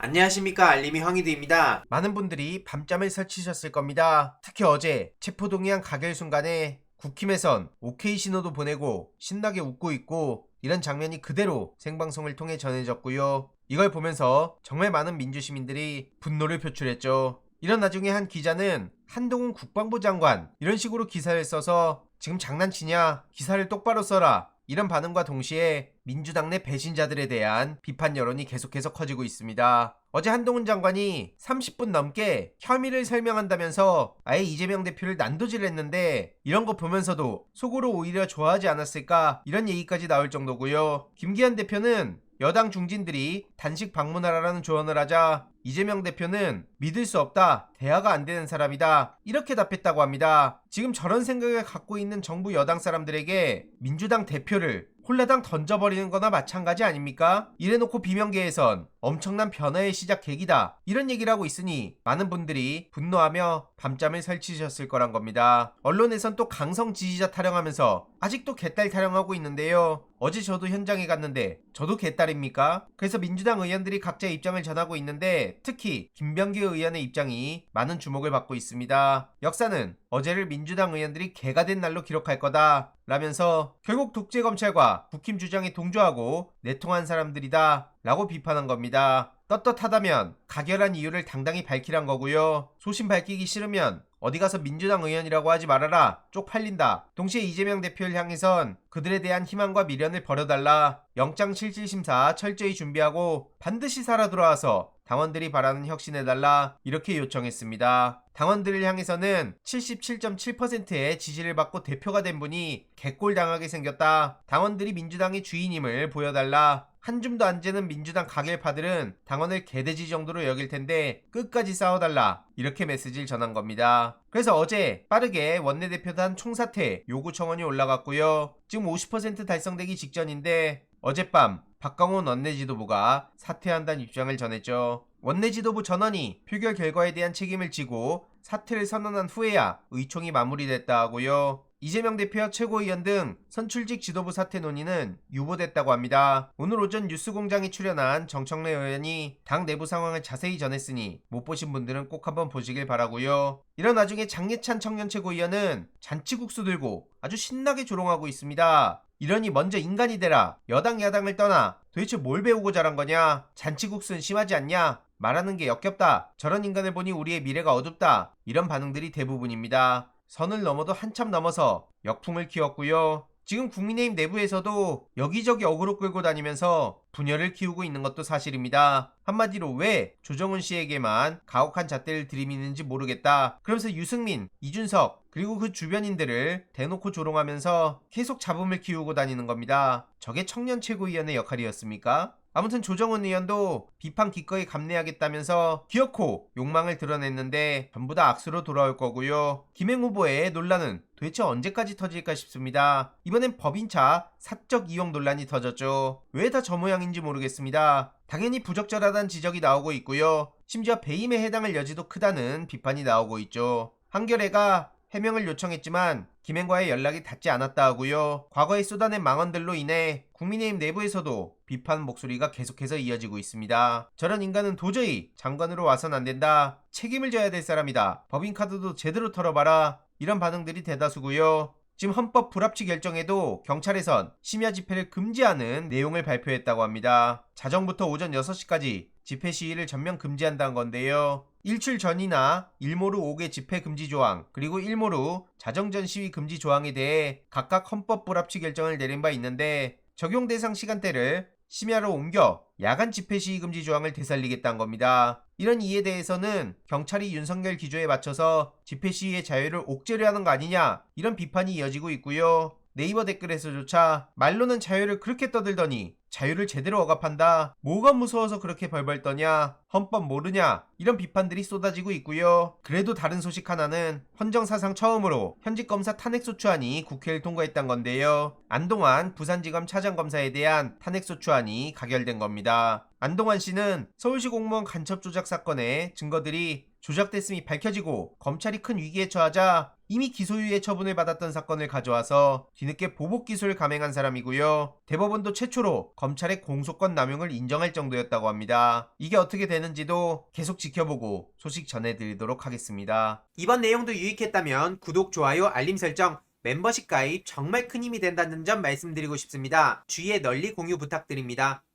안녕하십니까, 알림이 황희두입니다. 많은 분들이 밤잠을 설치셨을 겁니다. 특히 어제 체포동의안 가결 순간에 국힘에선 오케이 신호도 보내고 신나게 웃고 있고 이런 장면이 그대로 생방송을 통해 전해졌고요. 이걸 보면서 정말 많은 민주시민들이 분노를 표출했죠. 이런 와중에 한 기자는 한동훈 국방부 장관 이런 식으로 기사를 써서 지금 장난치냐? 기사를 똑바로 써라. 이런 반응과 동시에 민주당 내 배신자들에 대한 비판 여론이 계속해서 커지고 있습니다. 어제 한동훈 장관이 30분 넘게 혐의를 설명한다면서 아예 이재명 대표를 난도질했는데 이런 거 보면서도 속으로 오히려 좋아하지 않았을까 이런 얘기까지 나올 정도고요. 김기현 대표는 여당 중진들이 단식 방문하라는 조언을 하자 이재명 대표는 믿을 수 없다. 대화가 안 되는 사람이다. 이렇게 답했다고 합니다. 지금 저런 생각을 갖고 있는 정부 여당 사람들에게 민주당 대표를 홀라당 던져버리는 거나 마찬가지 아닙니까? 이래놓고 비명계에선 엄청난 변화의 시작 계기다. 이런 얘기를 하고 있으니 많은 분들이 분노하며 밤잠을 설치셨을 거란 겁니다. 언론에선 또 강성 지지자 타령하면서 아직도 개딸 타령하고 있는데요. 어제 저도 현장에 갔는데 저도 개딸입니까? 그래서 민주당 의원들이 각자의 입장을 전하고 있는데 특히 김병기 의원의 입장이 많은 주목을 받고 있습니다. 역사는 어제를 민주당 의원들이 개가 된 날로 기록할 거다 라면서 결국 독재검찰과 국힘 주장에 동조하고 내통한 사람들이다 라고 비판한 겁니다. 떳떳하다면 가결한 이유를 당당히 밝히란 거고요. 소신 밝히기 싫으면 어디 가서 민주당 의원이라고 하지 말아라. 쪽팔린다. 동시에 이재명 대표를 향해선 그들에 대한 희망과 미련을 버려달라. 영장실질심사 철저히 준비하고 반드시 살아 돌아와서 당원들이 바라는 혁신해달라. 이렇게 요청했습니다. 당원들을 향해서는 77.7%의 지지를 받고 대표가 된 분이 개꼴당하게 생겼다. 당원들이 민주당의 주인임을 보여달라. 한 줌도 안 재는 민주당 가결파들은 당원을 개돼지 정도로 여길 텐데 끝까지 싸워달라. 이렇게 메시지를 전한 겁니다. 그래서 어제 빠르게 원내대표단 총사퇴 요구 청원이 올라갔고요. 지금 50% 달성되기 직전인데 어젯밤 박광온 원내지도부가 사퇴한다는 입장을 전했죠. 원내지도부 전원이 표결 결과에 대한 책임을 지고 사퇴를 선언한 후에야 의총이 마무리됐다 하고요. 이재명 대표와 최고위원 등 선출직 지도부 사퇴 논의는 유보됐다고 합니다. 오늘 오전 뉴스공장에 출연한 정청래 의원이 당 내부 상황을 자세히 전했으니 못 보신 분들은 꼭 한번 보시길 바라고요. 이런 와중에 장예찬 청년 최고위원은 잔치국수 들고 아주 신나게 조롱하고 있습니다. 이러니 먼저 인간이 되라. 여당 야당을 떠나. 도대체 뭘 배우고 자란 거냐? 잔치국수는 심하지 않냐? 말하는 게 역겹다. 저런 인간을 보니 우리의 미래가 어둡다. 이런 반응들이 대부분입니다. 선을 넘어도 한참 넘어서 역풍을 키웠고요. 지금 국민의힘 내부에서도 여기저기 어그로 끌고 다니면서 분열을 키우고 있는 것도 사실입니다. 한마디로 왜 조정훈 씨에게만 가혹한 잣대를 들이미는지 모르겠다. 그러면서 유승민, 이준석 그리고 그 주변인들을 대놓고 조롱하면서 계속 잡음을 키우고 다니는 겁니다. 저게 청년 최고위원의 역할이었습니까? 아무튼 조정훈 의원도 비판 기꺼이 감내하겠다면서 기어코 욕망을 드러냈는데 전부 다 악수로 돌아올 거고요. 김행 후보의 논란은 도대체 언제까지 터질까 싶습니다. 이번엔 법인차 사적 이용 논란이 터졌죠. 왜 다 저 모양인지 모르겠습니다. 당연히 부적절하다는 지적이 나오고 있고요. 심지어 배임에 해당할 여지도 크다는 비판이 나오고 있죠. 한겨레가 해명을 요청했지만 김행과의 연락이 닿지 않았다 하고요. 과거에 쏟아낸 망언들로 인해 국민의힘 내부에서도 비판 목소리가 계속해서 이어지고 있습니다. 저런 인간은 도저히 장관으로 와선 안 된다. 책임을 져야 될 사람이다. 법인카드도 제대로 털어봐라. 이런 반응들이 대다수고요. 지금 헌법 불합치 결정에도 경찰에선 심야 집회를 금지하는 내용을 발표했다고 합니다. 자정부터 오전 6시까지 집회 시위를 전면 금지한다는 건데요. 일출 전이나 일몰 후 5개 집회 금지 조항 그리고 일몰 후 자정전 시위 금지 조항에 대해 각각 헌법 불합치 결정을 내린 바 있는데 적용 대상 시간대를 심야로 옮겨 야간 집회 시위 금지 조항을 되살리겠다는 겁니다. 이런 이에 대해서는 경찰이 윤석열 기조에 맞춰서 집회 시위의 자유를 옥죄려 하는 거 아니냐 이런 비판이 이어지고 있고요. 네이버 댓글에서조차 말로는 자유를 그렇게 떠들더니 자유를 제대로 억압한다. 뭐가 무서워서 그렇게 벌벌 떠냐? 헌법 모르냐? 이런 비판들이 쏟아지고 있고요. 그래도 다른 소식 하나는 헌정사상 처음으로 현직검사 탄핵소추안이 국회를 통과했단 건데요. 안동환 부산지검 차장검사에 대한 탄핵소추안이 가결된 겁니다. 안동환 씨는 서울시 공무원 간첩 조작 사건의 증거들이 조작됐음이 밝혀지고 검찰이 큰 위기에 처하자 이미 기소유예 처분을 받았던 사건을 가져와서 뒤늦게 보복기소를 감행한 사람이고요. 대법원도 최초로 검찰의 공소권 남용을 인정할 정도였다고 합니다. 이게 어떻게 되는지도 계속 지켜보고 소식 전해드리도록 하겠습니다. 이번 내용도 유익했다면 구독, 좋아요, 알림 설정, 멤버십 가입 정말 큰 힘이 된다는 점 말씀드리고 싶습니다. 주위에 널리 공유 부탁드립니다.